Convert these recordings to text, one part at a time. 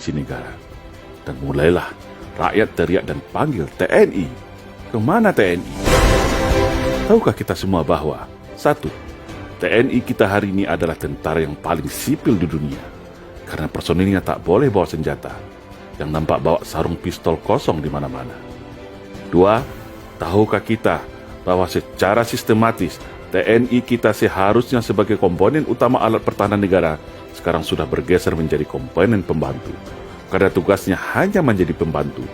kunci negara. Dan mulailah rakyat teriak dan panggil TNI. Kemana TNI? Tahukah kita semua bahwa 1. TNI kita hari ini adalah tentara yang paling sipil di dunia, karena personilnya tak boleh bawa senjata, yang nampak bawa sarung pistol kosong di mana-mana. 2. Tahukah kita bahwa secara sistematis TNI kita seharusnya sebagai komponen utama alat pertahanan negara sekarang sudah bergeser menjadi komponen pembantu, karena tugasnya hanya menjadi pembantu,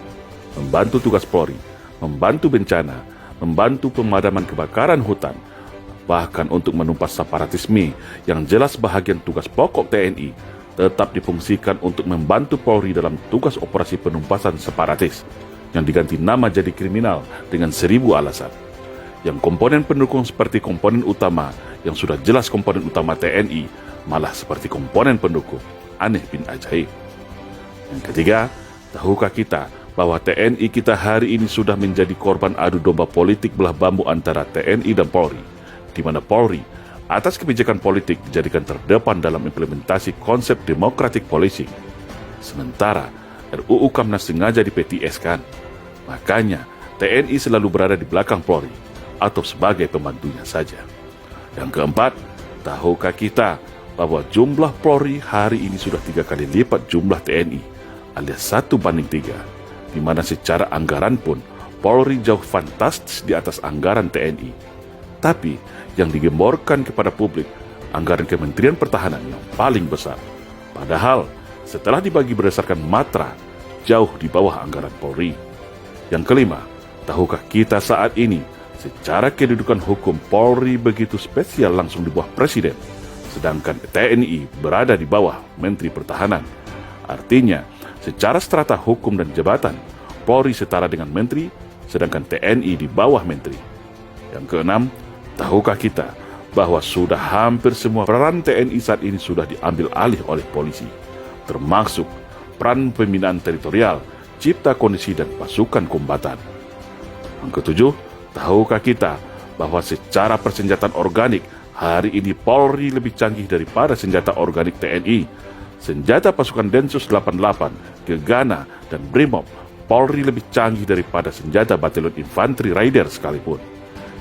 membantu tugas Polri, membantu bencana, membantu pemadaman kebakaran hutan, bahkan untuk menumpas separatisme yang jelas bahagian tugas pokok TNI tetap difungsikan untuk membantu Polri dalam tugas operasi penumpasan separatis yang diganti nama jadi kriminal dengan 1000 alasan. Yang komponen pendukung seperti komponen utama yang sudah jelas komponen utama TNI malah seperti komponen pendukung. Aneh bin ajaib. Yang ketiga, tahukah kita bahwa TNI kita hari ini sudah menjadi korban adu domba politik belah bambu antara TNI dan Polri, di mana Polri atas kebijakan politik dijadikan terdepan dalam implementasi konsep democratic policing. Sementara RUU Kamnas sengaja di-PTS-kan. Makanya TNI selalu berada di belakang Polri atau sebagai pembantunya saja. Yang keempat, tahukah kita bahwa jumlah Polri hari ini sudah 3 kali lipat jumlah TNI, alias 1:3, di mana secara anggaran pun Polri jauh fantastis di atas anggaran TNI. Tapi yang digemborkan kepada publik anggaran Kementerian Pertahanan yang paling besar. Padahal setelah dibagi berdasarkan matra, jauh di bawah anggaran Polri. Yang kelima, tahukah kita saat ini secara kedudukan hukum Polri begitu spesial langsung di bawah Presiden, sedangkan TNI berada di bawah Menteri Pertahanan. Artinya, secara strata hukum dan jabatan, Polri setara dengan Menteri, sedangkan TNI di bawah Menteri. Yang keenam, tahukah kita bahwa sudah hampir semua peran TNI saat ini sudah diambil alih oleh polisi, termasuk peran pembinaan teritorial, cipta kondisi dan pasukan kombatan. Yang ketujuh, tahukah kita bahwa secara persenjataan organik hari ini Polri lebih canggih daripada senjata organik TNI. Senjata pasukan Densus 88, Gegana, dan Brimob, Polri lebih canggih daripada senjata Batalion Infanteri Raider sekalipun.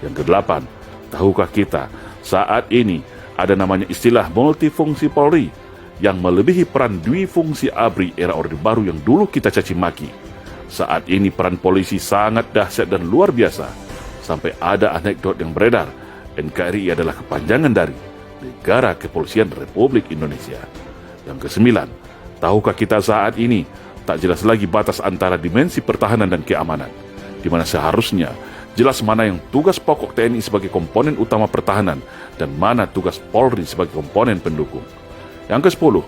Yang kedelapan, tahukah kita saat ini ada namanya istilah multifungsi Polri yang melebihi peran dwifungsi ABRI era Orde Baru yang dulu kita caci maki. Saat ini peran polisi sangat dahsyat dan luar biasa. Sampai ada anekdot yang beredar, NKRI adalah kepanjangan dari Negara Kepolisian Republik Indonesia. Yang kesembilan, tahukah kita saat ini tak jelas lagi batas antara dimensi pertahanan dan keamanan, di mana seharusnya jelas mana yang tugas pokok TNI sebagai komponen utama pertahanan dan mana tugas Polri sebagai komponen pendukung. Yang ke-10,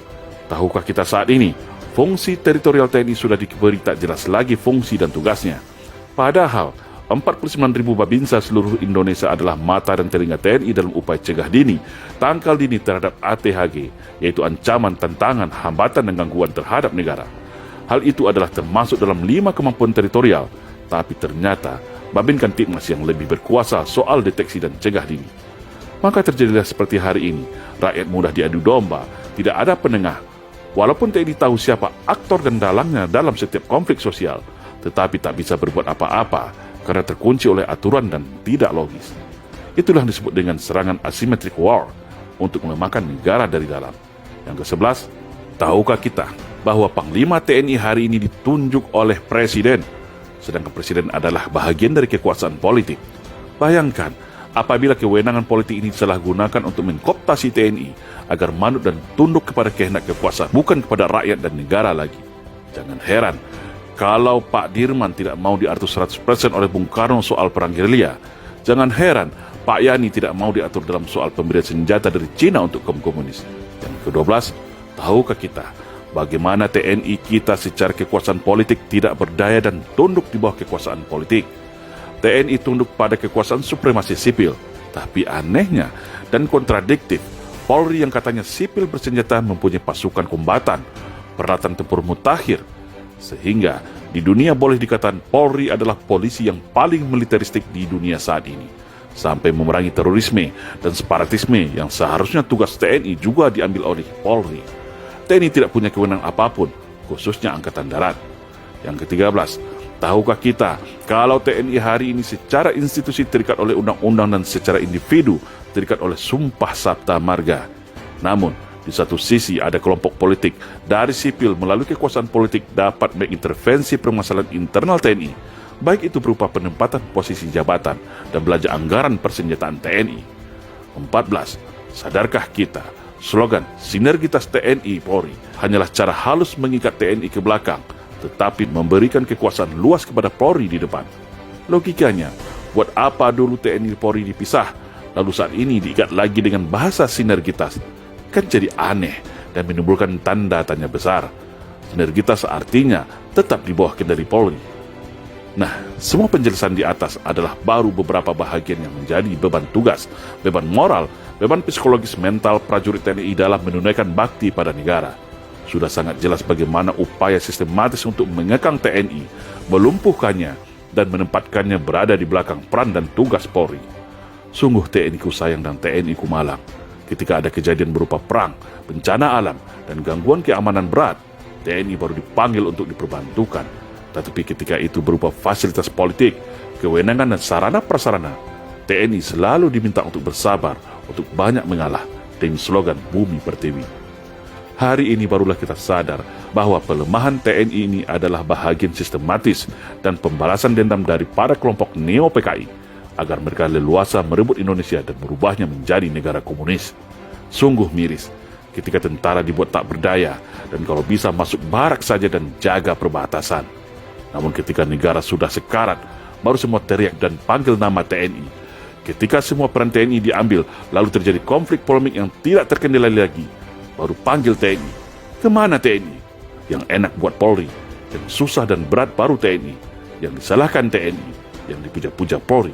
tahukah kita saat ini fungsi teritorial TNI sudah diberi tak jelas lagi fungsi dan tugasnya. Padahal 49.000 babinsa seluruh Indonesia adalah mata dan telinga TNI dalam upaya cegah dini, tangkal dini terhadap ATHG, yaitu ancaman, tantangan, hambatan dan gangguan terhadap negara. Hal itu adalah termasuk dalam 5 kemampuan teritorial, tapi ternyata Babin Kamtibmas yang lebih berkuasa soal deteksi dan cegah dini. Maka terjadilah seperti hari ini, rakyat mudah diadu domba, tidak ada penengah. Walaupun TNI tahu siapa aktor dan dalangnya dalam setiap konflik sosial, tetapi tak bisa berbuat apa-apa karena terkunci oleh aturan dan tidak logis. Itulah yang disebut dengan serangan asymmetric war untuk melemahkan negara dari dalam. Yang ke-11, tahukah kita bahwa Panglima TNI hari ini ditunjuk oleh Presiden, sedangkan Presiden adalah bahagian dari kekuasaan politik. Bayangkan, apabila kewenangan politik ini disalahgunakan untuk mengkooptasi TNI agar manut dan tunduk kepada kehendak kekuasaan, bukan kepada rakyat dan negara lagi. Jangan heran kalau Pak Dirman tidak mau diatur 100% oleh Bung Karno soal perang gerilya. Jangan heran Pak Yani tidak mau diatur dalam soal pemberian senjata dari Cina untuk kaum komunis. Yang ke-12, tahukah kita bagaimana TNI kita secara kekuasaan politik tidak berdaya dan tunduk di bawah kekuasaan politik? TNI tunduk pada kekuasaan supremasi sipil, tapi anehnya dan kontradiktif, Polri yang katanya sipil bersenjata mempunyai pasukan kombatan, peralatan tempur mutakhir, sehingga di dunia boleh dikatakan Polri adalah polisi yang paling militeristik di dunia saat ini, sampai memerangi terorisme dan separatisme yang seharusnya tugas TNI juga diambil oleh Polri. TNI tidak punya kewenangan apapun khususnya Angkatan Darat. Yang ke-13, tahukah kita kalau TNI hari ini secara institusi terikat oleh undang-undang dan secara individu terikat oleh Sumpah Sabta Marga. Namun, di satu sisi ada kelompok politik dari sipil melalui kekuasaan politik dapat mengintervensi permasalahan internal TNI, baik itu berupa penempatan posisi jabatan dan belanja anggaran persenjataan TNI. 14. Sadarkah kita, slogan sinergitas TNI Polri hanyalah cara halus mengikat TNI ke belakang, tetapi memberikan kekuasaan luas kepada Polri di depan. Logikanya, buat apa dulu TNI Polri dipisah, lalu saat ini diikat lagi dengan bahasa sinergitas? Kan jadi aneh dan menimbulkan tanda tanya besar. Sinergitas artinya tetap di bawah kendali Polri. Nah, semua penjelasan di atas adalah baru beberapa bahagian yang menjadi beban tugas, beban moral, beban psikologis mental prajurit TNI dalam menunaikan bakti pada negara. Sudah sangat jelas bagaimana upaya sistematis untuk mengekang TNI, melumpuhkannya, dan menempatkannya berada di belakang peran dan tugas Polri. Sungguh TNI ku sayang dan TNI ku malang. Ketika ada kejadian berupa perang, bencana alam, dan gangguan keamanan berat, TNI baru dipanggil untuk diperbantukan. Tetapi ketika itu berupa fasilitas politik, kewenangan dan sarana prasarana, TNI selalu diminta untuk bersabar, untuk banyak mengalah, dengan slogan Bumi Pertiwi. Hari ini barulah kita sadar bahwa pelemahan TNI ini adalah bahagian sistematis dan pembalasan dendam dari para kelompok neo-PKI, agar mereka leluasa merebut Indonesia dan merubahnya menjadi negara komunis. Sungguh miris ketika tentara dibuat tak berdaya dan kalau bisa masuk barak saja dan jaga perbatasan. Namun ketika negara sudah sekarat, baru semua teriak dan panggil nama TNI. Ketika semua peran TNI diambil, lalu terjadi konflik polemik yang tidak terkendali lagi, baru panggil TNI. Kemana TNI? Yang enak buat Polri, yang susah dan berat baru TNI, yang disalahkan TNI, yang dipuja-puja Polri.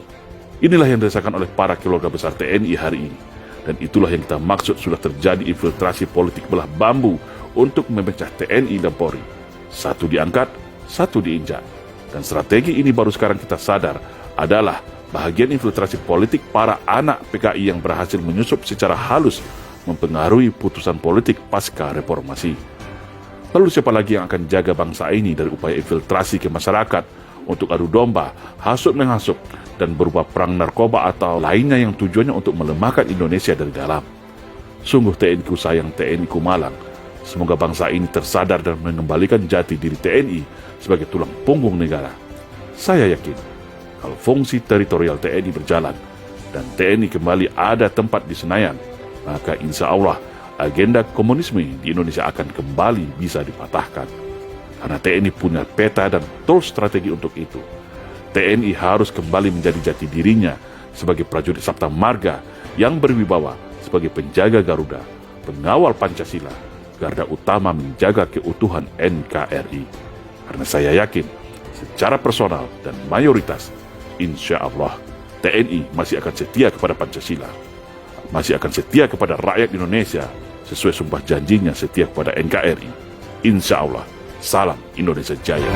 Inilah yang dirasakan oleh para keluarga besar TNI hari ini. Dan itulah yang kita maksud sudah terjadi infiltrasi politik belah bambu untuk memecah TNI dan Polri. Satu diangkat, satu diinjak. Dan strategi ini baru sekarang kita sadar adalah bahagian infiltrasi politik para anak PKI yang berhasil menyusup secara halus mempengaruhi putusan politik pasca reformasi. Lalu siapa lagi yang akan jaga bangsa ini dari upaya infiltrasi ke masyarakat untuk adu domba, hasut menghasut, dan berupa perang narkoba atau lainnya yang tujuannya untuk melemahkan Indonesia dari dalam? Sungguh TNI ku sayang, TNI ku malang. Semoga bangsa ini tersadar dan mengembalikan jati diri TNI sebagai tulang punggung negara. Saya yakin, kalau fungsi teritorial TNI berjalan dan TNI kembali ada tempat di Senayan, maka insya Allah agenda komunisme di Indonesia akan kembali bisa dipatahkan. Karena TNI punya peta dan tools strategi untuk itu. TNI harus kembali menjadi jati dirinya sebagai prajurit Sabta Marga yang berwibawa sebagai penjaga Garuda, pengawal Pancasila, garda utama menjaga keutuhan NKRI. Karena saya yakin, secara personal dan mayoritas, insya Allah, TNI masih akan setia kepada Pancasila, masih akan setia kepada rakyat Indonesia, sesuai sumpah janjinya setia kepada NKRI. Insya Allah, salam Indonesia Jaya.